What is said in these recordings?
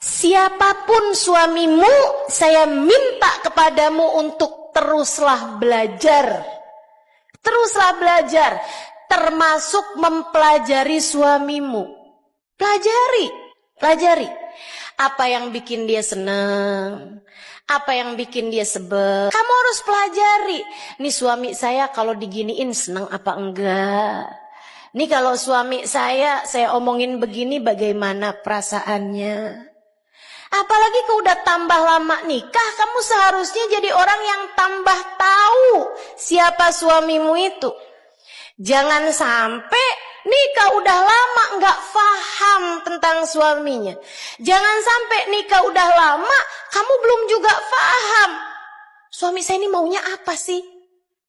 Siapapun suamimu, saya minta kepadamu untuk teruslah belajar. Teruslah belajar, termasuk mempelajari suamimu. Pelajari. Apa yang bikin dia senang, apa yang bikin dia sebel. Kamu harus pelajari. Nih suami saya kalau diginiin senang apa enggak. Nih kalau suami saya omongin begini bagaimana perasaannya. Apalagi kau udah tambah lama nikah, kamu seharusnya jadi orang yang tambah tahu siapa suamimu itu. Jangan sampai nikah udah lama nggak paham tentang suaminya. Jangan sampai nikah udah lama, kamu belum juga paham. Suami saya ini maunya apa sih?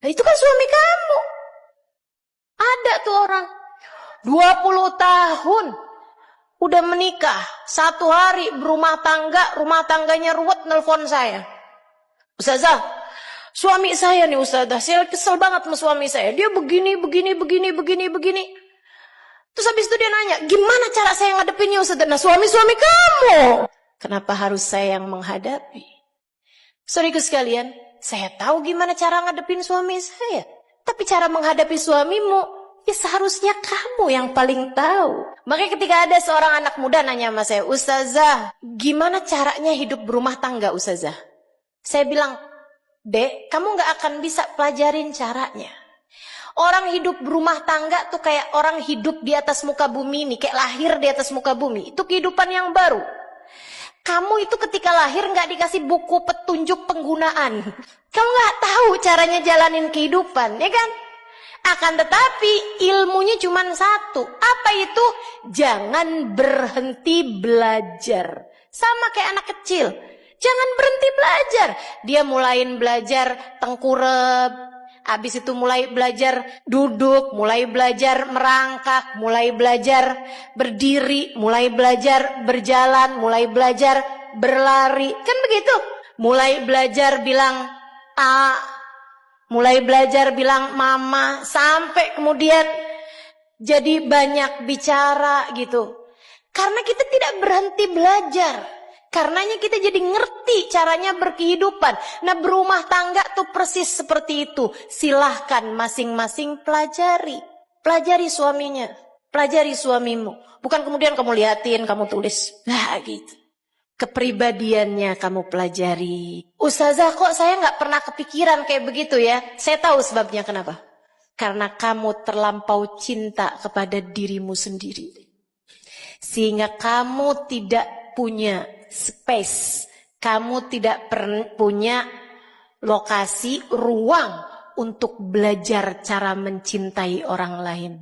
Nah, itu kan suami kamu. Ada tuh orang 20 tahun udah menikah, 1 hari berumah tangga, rumah tangganya ruwet, nelpon saya. Ustazah, suami saya nih Ustazah, saya kesel banget sama suami saya. Dia begini. Terus habis itu dia nanya, gimana cara saya ngadepinnya Ustazah? Nah suami kamu. Kenapa harus saya yang menghadapi? Saudaraku sekalian, saya tahu gimana cara ngadepin suami saya. Tapi cara menghadapi suamimu, ya seharusnya kamu yang paling tahu. Makanya ketika ada seorang anak muda nanya sama saya, Ustazah, gimana caranya hidup berumah tangga Ustazah? Saya bilang, Dek, kamu gak akan bisa pelajarin caranya. Orang hidup berumah tangga tuh kayak orang hidup di atas muka bumi ini, kayak lahir di atas muka bumi. Itu kehidupan yang baru. Kamu itu ketika lahir gak dikasih buku petunjuk penggunaan. Kamu gak tahu caranya jalanin kehidupan, ya kan? Akan tetapi ilmunya cuma satu. Apa itu? Jangan berhenti belajar. Sama kayak anak kecil. Jangan berhenti belajar. Dia mulain belajar tengkurap. Habis itu mulai belajar duduk. Mulai belajar merangkak. Mulai belajar berdiri. Mulai belajar berjalan. Mulai belajar berlari. Kan begitu. Mulai belajar bilang A. Mulai belajar bilang mama, sampai kemudian jadi banyak bicara gitu. Karena kita tidak berhenti belajar. Karenanya kita jadi ngerti caranya berkehidupan. Nah berumah tangga tuh persis seperti itu. Silahkan masing-masing pelajari. Pelajari suaminya. Pelajari suamimu. Bukan kemudian kamu liatin, kamu tulis. Nah gitu. Kepribadiannya kamu pelajari. Ustazah kok saya gak pernah kepikiran kayak begitu ya. Saya tahu sebabnya kenapa. Karena kamu terlampau cinta kepada dirimu sendiri. Sehingga kamu tidak punya space. Kamu tidak punya lokasi, ruang untuk belajar cara mencintai orang lain.